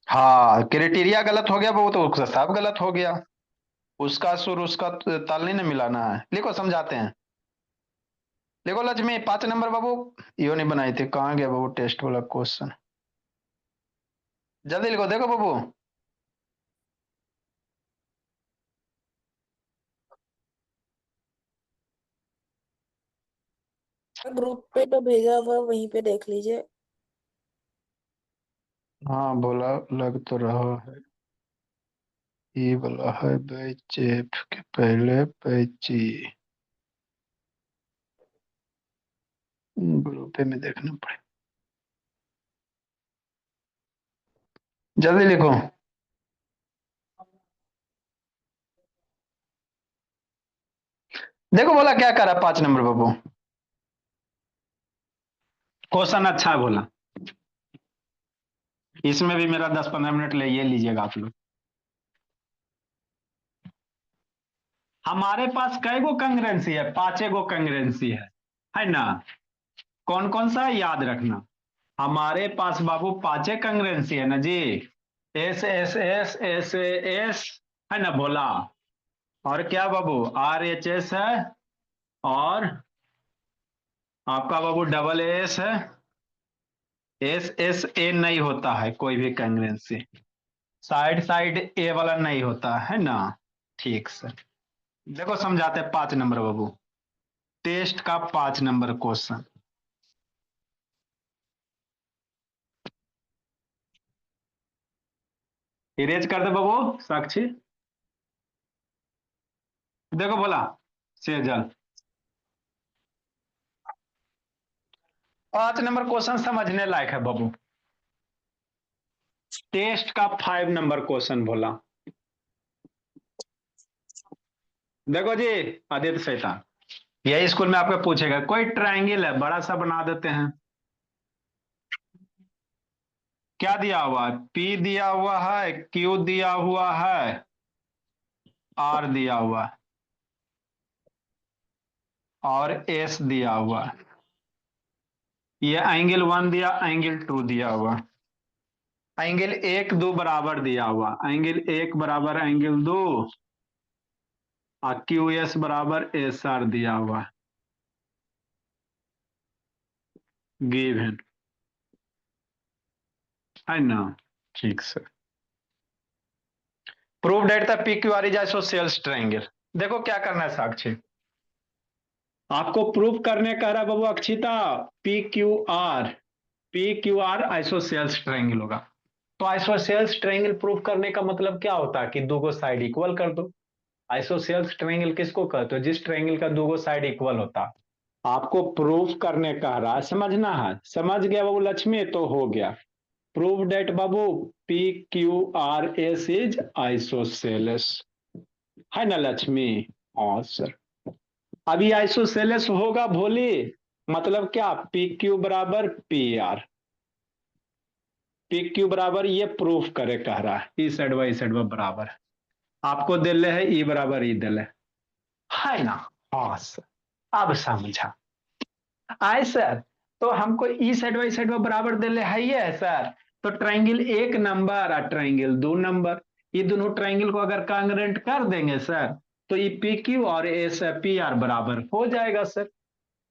हाँ क्राइटेरिया गलत हो गया वो तो सब गलत हो गया। उसका सुर उसका ताल नहीं ना मिलाना है। लिखो समझाते हैं। देखो लक्ष्मी 5 नंबर बाबू यो नहीं बनाई थी, कहाँ गया बाबू टेस्ट वाला क्वेश्चन? जल्दी लिखो, देखो बाबू। ग्रुप पे तो भेजा हुआ, वहीं पे देख लीजिए। हाँ बोला, लग तो रहा है ये वाला है, बैच एफ के पहले बैच जी। ग्रुप में देखना पड़े, जल्दी लिखो। देखो बोला क्या करा 5 नंबर बाबू, क्वेश्चन अच्छा है बोला। इसमें भी मेरा 10-15 मिनट ले ये लीजिएगा आप लोग। हमारे पास कई गो कंग्रेंसी है, 5 गो कंग्रेंसी है ना। कौन कौन सा है याद रखना। हमारे पास बाबू 5 कंग्रेंसी है ना जी। S S S S S है ना बोला। और क्या बाबू आर एच एस है। और आपका बाबू डबल एस है। एस एस ए नहीं होता है कोई भी कंग्रेंसी। साइड साइड ए वाला नहीं होता है ना। ठीक सर। देखो समझाते हैं 5 नंबर बाबू। टेस्ट का 5 नंबर क्वेश्चन। इरेज कर दे बाबू साक्षी। देखो बोला सेजल। 5 नंबर क्वेश्चन समझने लायक है बाबू। टेस्ट का 5 नंबर क्वेश्चन बोला। देखो जी आदित्य शैतान, यही स्कूल में आपको पूछेगा कोई ट्रायंगल है बड़ा सा बना देते हैं। क्या दिया हुआ है, पी दिया हुआ है, क्यू दिया हुआ है, आर दिया हुआ है और एस दिया हुआ है। ये एंगल 1 दिया, एंगल 2 दिया हुआ, एंगल 1 2 बराबर दिया हुआ, एंगल 1 बराबर एंगल 2 और क्यू एस बराबर एस आर दिया हुआ गिवन है ना। ठीक sir. Prove that the P Q are is isosceles triangle. देखो क्या करना है साक्षी, आपको प्रूव करने कह रहा है बाबू Akshita. P Q R isosceles triangle होगा। तो आइसोसेल्स ट्रायंगल प्रूव करने का मतलब क्या होता है कि दो गो साइड इक्वल कर दो। आइसोसेल्स ट्रायंगल किसको कहते हो, जिस ट्रायंगल का दो गो साइड इक्वल होता। आपको प्रूफ करने कह रहा है, समझना है। समझ गया बाबू लक्ष्मी तो हो गया। Prove that Babu P Q R S is isosceles है ना लक्ष्मी। हाँ सर। अभी आइसोसेलेस होगा भोली, मतलब क्या पी क्यू बराबर पी आर। पी क्यू बराबर ये प्रूफ करे कह रहा है, ई साइड वाई साइड बराबर है। आपको दिले है ई बराबर ई दिले है ना। हाँ सर। अब समझा आए सर। तो हमको ई साइड वाई साइड बराबर दिले है ही है सर। तो ट्रायंगल 1 नंबर और ट्रायंगल 2 नंबर, ये दोनों ट्रायंगल को अगर कांग्रेंट कर देंगे सर तो ये पी क्यू और एस पी आर बराबर हो जाएगा सर।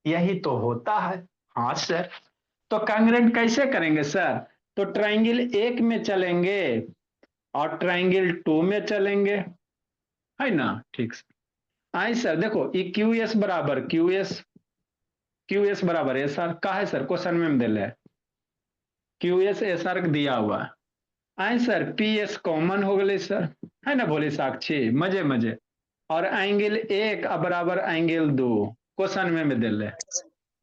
यही तो होता है। हाँ सर। तो कांग्रेंट कैसे करेंगे सर, तो ट्रायंगल 1 में चलेंगे और ट्रायंगल 2 में चलेंगे है ना। ठीक सर। आए सर देखो ये क्यू एस बराबर क्यू एस बराबर एस आर का है सर, क्वेश्चन में दे ले क्यू एस एस आर दिया हुआ है। आए सर पी एस कॉमन हो गए सर है ना बोले साक्षी मजे मजे। और एंगल 1 बराबर एंगल 2 क्वेश्चन में दे ले।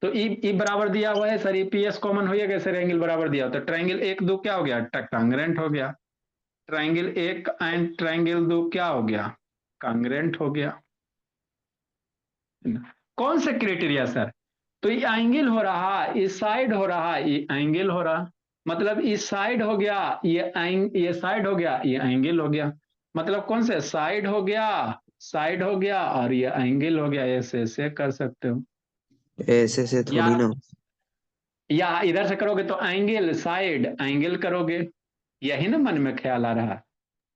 तो ई बराबर दिया हुआ है sir, E P S common हो गया सर, एंगल बराबर दिया तो ट्रायंगल 1 2 क्या हो गया कांग्रेंट हो गया। ट्रायंगल 1 एंड ट्रायंगल 2 क्या हो गया कांग्रेंट हो गया। कौन से क्राइटेरिया सर, तो ये एंगल हो रहा, इस साइड हो रहा, ये एंगल हो रहा, मतलब इस साइड हो गया ये साइड हो गया ये एंगल हो गया। मतलब कौन से साइड हो गया, साइड हो गया और ये एंगल हो गया। ऐसे ऐसे कर सकते हो ऐसे से या थोड़ी ना। इधर से करोगे तो एंगल साइड एंगल करोगे, यही ना मन में ख्याल आ रहा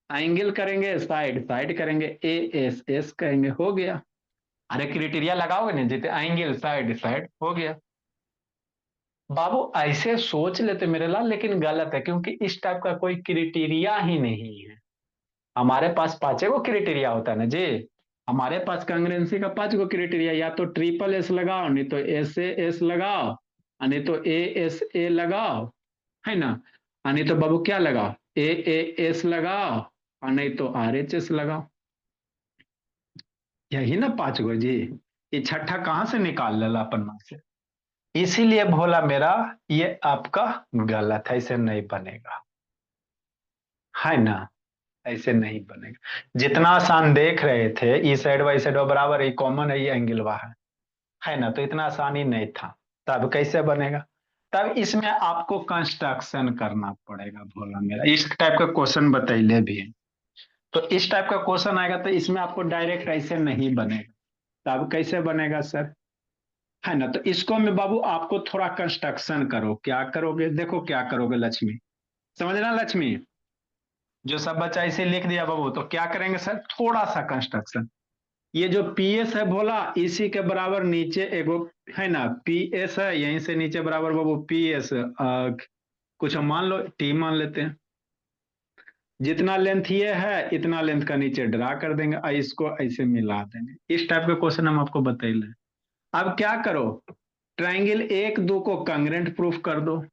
है। एंगल करेंगे साइड साइड करेंगे ए एस एस कहेंगे हो गया। अरे क्राइटेरिया लगाओगे ना जितने एंगल साइड साइड हो गया। बाबू ऐसे सोच लेते मेरे लाल, लेकिन गलत है क्योंकि इस टाइप का कोई क्राइटेरिया ही नहीं है। हमारे पास 5 गो क्राइटेरिया होता है ना जी। हमारे पास कांग्रेंसी का 5 गो क्राइटेरिया, या तो ट्रिपल एस लगाओ, नहीं तो एस ए एस लगाओ, नहीं तो ए एस ए लगाओ है ना, नहीं तो बाबू क्या लगाओ ए एस लगाओ, और नहीं तो आर एच एस लगाओ। यही ना 5 गो जी। ये छठा कहां से निकाल लेला अपन में से। इसीलिए भोला मेरा ये आपका गलत है, ऐसे नहीं बनेगा है ना। ऐसे नहीं बनेगा। जितना आसान देख रहे थे ई साइड वाई साइड बराबर है, कॉमन है, ये एंगल है ना, तो इतना आसान ही नहीं था। तब कैसे बनेगा, तब इसमें आपको कंस्ट्रक्शन करना पड़ेगा भोला मेरा। इस टाइप का क्वेश्चन बतैले भी है। तो इस टाइप का क्वेश्चन आएगा तो इसमें आपको डायरेक्ट ऐसे नहीं बनेगा। तो अब कैसे बनेगा सर, है ना। तो इसको में बाबू आपको थोड़ा कंस्ट्रक्शन करो, क्या करोगे, देखो क्या करोगे लक्ष्मी, समझना लक्ष्मी। जो सब बच्चा इसे लिख दिया बाबू, तो क्या करेंगे सर, थोड़ा सा कंस्ट्रक्शन। ये जो पीएस है बोला, इसी के बराबर नीचे एगो है ना पीएस है, यहीं से नीचे बराबर बाबू पीएस, कुछ हम मान लो टी मान लेते हैं। जितना लेंथ ये है इतना लेंथ का नीचे ड्रा कर देंगे और इसको ऐसे मिला देंगे। इस टाइप के क्वेश्चन हम आपको बतैले। अब क्या करो, ट्राइंगल 1 2 को कांग्रेंट प्रूफ कर दो,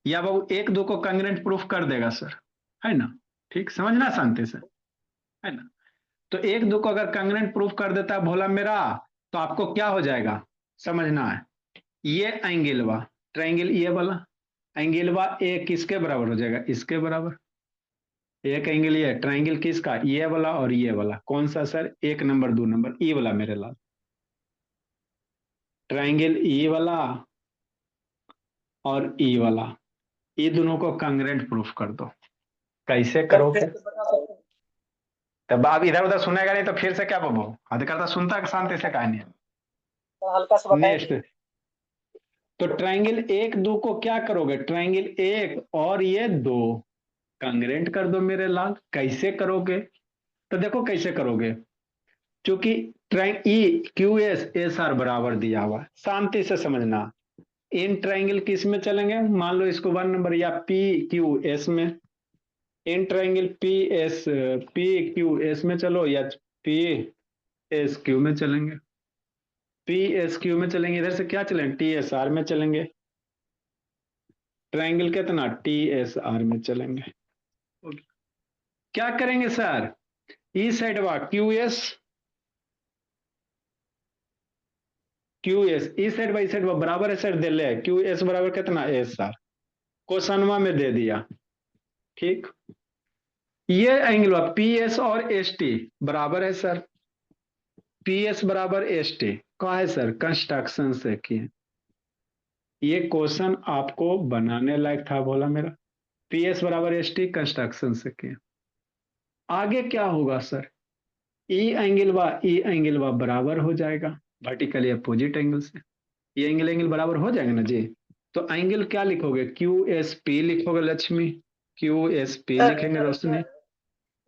या बाबू 1 2 को कांग्रेंट प्रूफ कर देगा सर, है ना। ठीक, समझना शांति से, है ना। तो 1 2 को अगर कांग्रेंट प्रूफ कर देता है भोला मेरा, तो आपको क्या हो जाएगा समझना है। ये एंगलवा ट्राइंगल ये वाला एंगलवा ए किसके बराबर हो जाएगा, इसके बराबर। एक एंगल ये ट्राइंगल किसका, ये वाला और ये वाला, कौन सा सर, 1 नंबर 2 नंबर, ई वाला मेरे लाल। ट्राइंगल ई वाला और ई वाला, ये दोनों को कांग्रेंट प्रूफ कर दो। कैसे करोगे, फिर से बता सकते हैं? तब आप इधर उधर सुनेगा नहीं तो फिर से क्या बाबू, हद करता सुनता शांति से कहानी। तो हल्का सा नेक्स्ट, बताएंगे। तो ट्राइंगल 1 2 को क्या करोगे, ट्राइंगल 1 और ये 2 कांग्रेंट कर दो मेरे लाल। कैसे करोगे, तो देखो कैसे करोगे, क्योंकि E Q S S R बराबर दिया हुआ है, शांति से समझना। इन ट्राइंगल किस में चलेंगे, मान लो इसको 1 नंबर या पी क्यू एस में, in triangle P Q S में चलो या पी एस क्यू में चलेंगे। पी एस क्यू में चलेंगे, इधर से क्या चलेंगे, टी एस आर में चलेंगे। ट्राइंगल कितना, टी एस आर में चलेंगे। क्या करेंगे सर, ई साइड वा Q S E side by side बराबर है सर, दे ले क्यू एस बराबर कितना एस आर, क्वेश्चनवा में दे दिया। ठीक, ये एंगल पी एस और एस टी बराबर है सर, पी एस बराबर एस टी कहा है सर, कंस्ट्रक्शन से किए। ये क्वेश्चन आपको बनाने लायक था बोला मेरा, पी एस बराबर एस टी कंस्ट्रक्शन से किए। आगे क्या होगा सर, ई एंगल व बराबर हो जाएगा वर्टिकली अपोजिट एंगल से। ये एंगल बराबर हो जाएगा ना जी। तो एंगल क्या लिखोगे, क्यू एस पी लिखोगे लक्ष्मी, क्यू एस पी लिखेंगे रोशनी।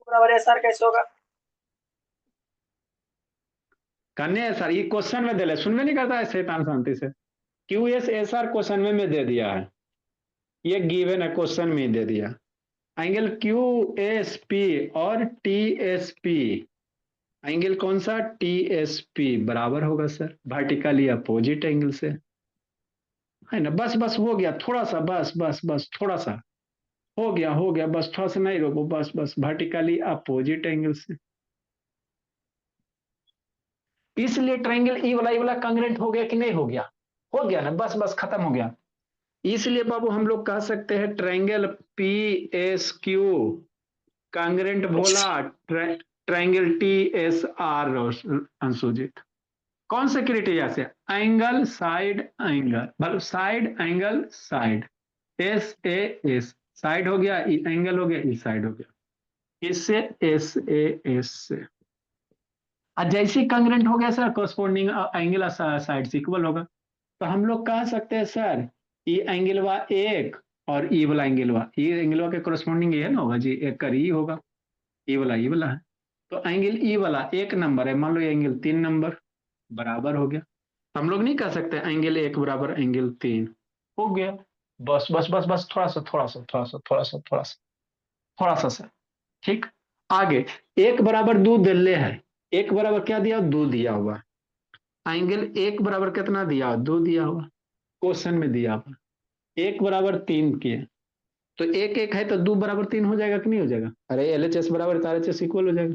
बराबर एस आर कैसे होगा? करने है सर, ये क्वेश्चन में दे ले, सुनने नहीं करता है शैतान शांति से। Q S S R question में दे दिया है, ये गिवन है क्वेश्चन में ही दे दिया। एंगल क्यू एस पी और टी एस पी, एंगल कौन सा, टी एस पी बराबर होगा सर वर्टिकली अपोजिट एंगल से, है ना। बस बस हो गया, थोड़ा सा बस बस बस थोड़ा सा हो गया बस, थोड़ा सा नहीं रोको, बस बस वर्टिकली अपोजिट एंगल से। इसलिए ट्रायंगल ई वाला कांग्रेंट हो गया कि नहीं हो गया, हो गया ना, बस बस खत्म हो गया। इसलिए बाबू हम लोग कह सकते हैं triangle P S Q congruent बोला ट्रायंगल टी एस आर अंशुजित। कौन से क्राइटेरिया से, एंगल साइड एंगल, मतलब side angle side, S A S side हो गया, ई एंगल हो गया, ई साइड हो गया, इससे एस ए एस से। जैसे कांग्रेंट हो गया सर कोरस्पोंडिंग एंगल साइड से इक्वल होगा, तो हम लोग कह सकते हैं सर ई एंगल वा एक और ई वाला एंगल वा, ई एंगल वा के कोरस्पोंडिंग ये ना होगा जी, एक कर ई होगा, ई वाला है। तो एंगल ई वाला 1 नंबर है, मान लो ये एंगल 3 नंबर बराबर हो गया। हम लोग नहीं कह सकते एंगल 1 बराबर एंगल 3 हो गया। बस बस बस बस थोड़ा सा थोड़ा सा थोड़ा सा थोड़ा सा थोड़ा सा थोड़ा सा सर। ठीक, आगे 1 बराबर 2 दिल्ले है, 1 बराबर क्या दिया, 2 दिया हुआ। एंगल 1 बराबर कितना दिया, 2 दिया हुआ, क्वेश्चन में दिया हुआ। 1 बराबर 3 किए, तो 1 1 है तो 2 बराबर 3 हो जाएगा कि नहीं हो जाएगा, अरे एल एच एस बराबर आर एच एस इक्वल हो जाएगा।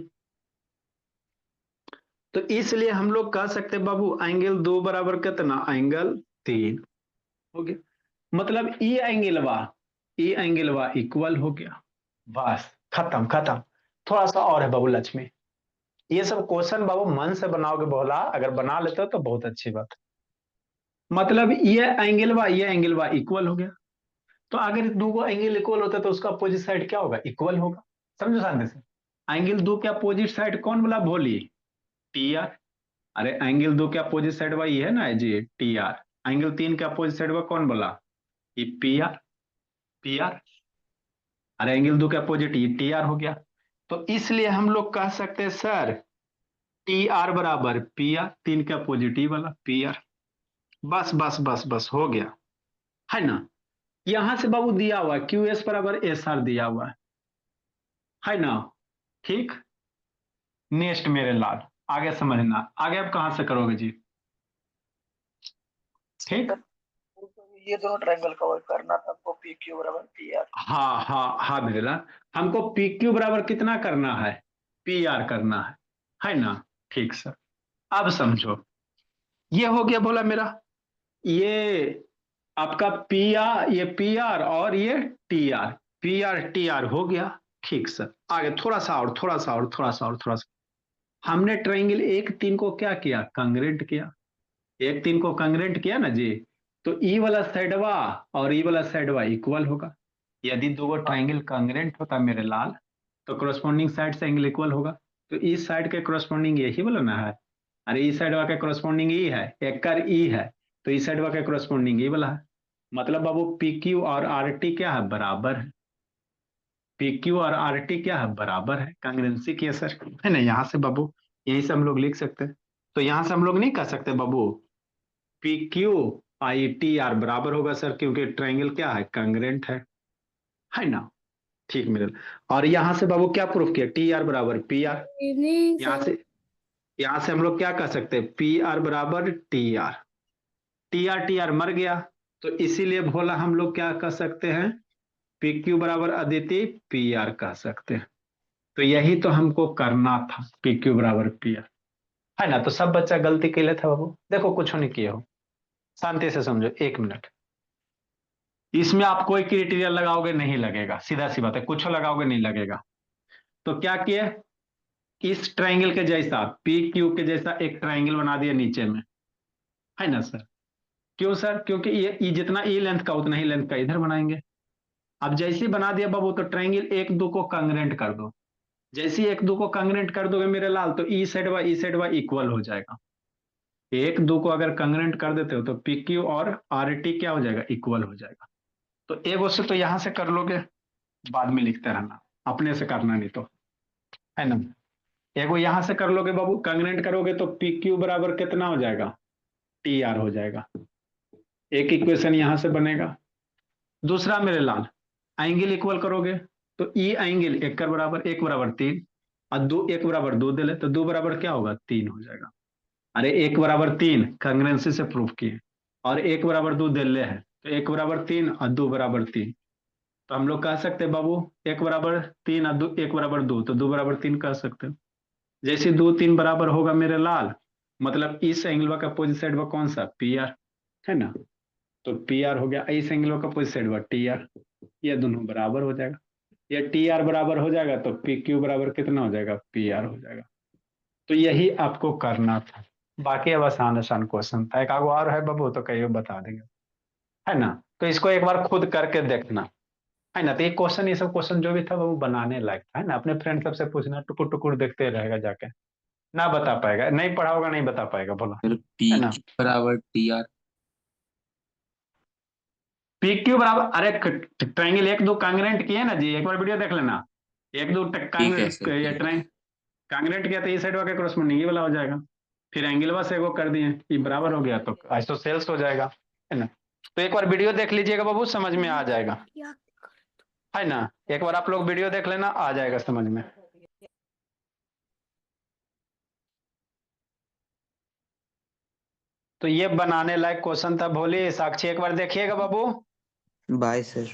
तो इसलिए हम लोग कह सकते हैं बाबू एंगल 2 बराबर कितना, एंगल 3 हो गया। मतलब ई एंगल वा इक्वल हो गया, बस खत्म खत्म। थोड़ा सा और है बाबू लक्ष्मी, ये सब क्वेश्चन बाबू मन से बनाओगे बोला, अगर बना लेते हो तो बहुत अच्छी बात। मतलब ये एंगल वा इक्वल हो गया, तो अगर दो एंगल इक्वल होता है तो उसका अपोजिट साइड क्या होगा, इक्वल होगा। समझो शांति से। एंगल दो के अपोजिट साइड कौन बोला भोली? T R. अरे एंगल दो के अपोजिट साइड वही है ना जी, टी आर। एंगल तीन के अपोजिट साइड कौन बोला? ये पी आर। P R. अरे एंगल दो के अपोजिट ये टी आर हो गया। तो इसलिए हम लोग कह सकते हैं सर टी आर बराबर पी आर, तीन के अपोजिट ही वाला पी आर। बस बस बस बस हो गया, है ना। यहां से बाबू दिया हुआ है क्यू एस बराबर एस आर दिया हुआ है ना। ठीक। नेक्स्ट मेरे लाल, आगे समझना, आगे आप कहां से करोगे जी? ठीक। ये दोनों ट्रायंगल कवर करना था आपको, पी क्यू बराबर पी आर। हाँ हाँ हाँ मेरे लाल, हमको पी क्यू बराबर कितना करना है? पी आर करना है ना। ठीक सर। अब समझो, ये हो गया बोला मेरा, ये आपका पी आर, ये पी आर और ये T R, P R T R हो गया। ठीक सर। आगे थोड़ा सा और, थोड़ा सा और, थोड़ा सा और, थोड़ा सा। हमने ट्रायंगल एक तीन को क्या किया? कंग्रेंट किया। एक तीन को कंग्रेंट किया ना जी, तो ई वाला साइडवा और ई वाला साइडवा इक्वल होगा। यदि दो ट्रायंगल कंग्रेंट होता मेरे लाल, तो कोरस्पॉन्डिंग साइड से एंगल इक्वल होगा। तो इस साइड के कोरस्पॉन्डिंग यही वाला ना है। अरे इस साइड के कोरस्पॉन्डिंग ई है, एक कर ई है, तो इस साइड के कोरस्पॉन्डिंग ई वाला है। मतलब बाबू पी क्यू और आर टी क्या है? बराबर है। पी क्यू और आर टी क्या है? बराबर है। कांग्रेंसी की है सर, है ना। यहाँ से बाबू यही से हम लोग लिख सकते हैं। तो यहाँ से हम लोग नहीं कह सकते बाबू P Q I T R बराबर होगा सर, क्योंकि ट्रायंगल क्या है? कांग्रेंट है ना। ठीक मेरे। और यहाँ से बाबू क्या प्रूफ किया? टी आर बराबर पी आर। यहाँ से हम लोग क्या कह सकते हैं? पी आर बराबर टी आर। टी आर मर गया, तो इसीलिए भोला हम लोग क्या कह सकते हैं? पी क्यू बराबर अदिति पी आर कह सकते हैं। तो यही तो हमको करना था, पी क्यू बराबर पी आर, है ना। तो सब बच्चा गलती के लिए था बाबू, देखो कुछ नहीं किए हो, शांति से समझो। एक मिनट, इसमें आप कोई क्राइटेरिया लगाओगे नहीं लगेगा, सीधा सी बात है, कुछ लगाओगे नहीं लगेगा। तो क्या किए? इस ट्रायंगल के जैसा, पी क्यू के जैसा एक ट्रायंगल बना दिया नीचे में, है ना सर। क्यों सर? क्योंकि ये जितना ई लेंथ का उतना ही लेंथ का इधर बनाएंगे। अब जैसे ही बना दिया बाबू, तो ट्रायंगल एक दो को कांग्रेंट कर दो। जैसे ही एक दो को कांग्रेंट कर दोगे मेरे लाल, तो ई साइड बाय इक्वल हो जाएगा। एक दो को अगर कांग्रेंट कर देते हो तो पी क्यू और आर टी क्या हो जाएगा? इक्वल हो जाएगा। तो एगो से तो यहां से कर लोगे, बाद में लिखते रहना, अपने से करना नहीं तो, है ना। एगो यहां से कर लोगे बाबू, कांग्रेंट करोगे तो पी क्यू बराबर कितना हो जाएगा? टी आर हो जाएगा। एक इक्वेशन यहां से बनेगा। दूसरा मेरे लाल, एंगल इक्वल करोगे तो ई एंगल एक कर बराबर, एक बराबर तीन, और दो, एक बराबर दो दे ले तो दो बराबर क्या होगा? तीन हो जाएगा। अरे एक बराबर तीन कांग्रेंसी से प्रूफ किए, और एक बराबर दो दे ले है, तो एक बराबर तीन और दो बराबर तीन। तो हम लोग कह सकते हैं बाबू एक बराबर तीन और दो, एक बराबर दो, तो दो बराबर तीन कह सकते हो। जैसे दो तीन बराबर होगा मेरे लाल, मतलब इस एंगल का अपोजिट साइड में कौन सा? पी आर, है ना। तो पी आर हो गया, इस एंगल का अपोजिट साइड में टी आर, ये दोनों बराबर हो जाएगा। ये टी आर बराबर हो जाएगा तो पी क्यू बराबर कितना हो जाएगा? पी आर हो जाएगा। तो यही आपको करना था। बाकी अब आसान आसान क्वेश्चन था, एक आगो और है बाबू तो कहीं बता देंगे, है ना। तो इसको एक बार खुद करके देखना, है ना। तो ये क्वेश्चन, ये सब क्वेश्चन जो भी था वो बनाने लायक था, है ना। अपने फ्रेंड सबसे पूछना, टुकुर टुकुर देखते रहेगा जाके, ना बता पाएगा, नहीं पढ़ा होगा नहीं बता पाएगा, बोला, फिर पी है ना। क्यू बराबर टी आर। पी क्यू बराबर, अरे ट्रायंगल एक दो कांग्रेंट किए ना जी, एक बार वीडियो देख लेना। एक दो ठीक है सर, ठीक है। कांग्रेंट किया तो ये साइड का क्रॉसमेंडिंग ये वाला हो जाएगा। फिर एंगल बस एगो कर दिए, ये बराबर हो गया तो आइसोसेल्स हो जाएगा, है ना। तो एक बार वीडियो देख लीजिएगा बाबू, समझ में आ जाएगा, है ना। एक बार आप लोग वीडियो देख लेना, आ जाएगा समझ में। तो ये बनाने लायक क्वेश्चन था भोले। साक्षी एक बार देखिएगा बाबू। Bye sir.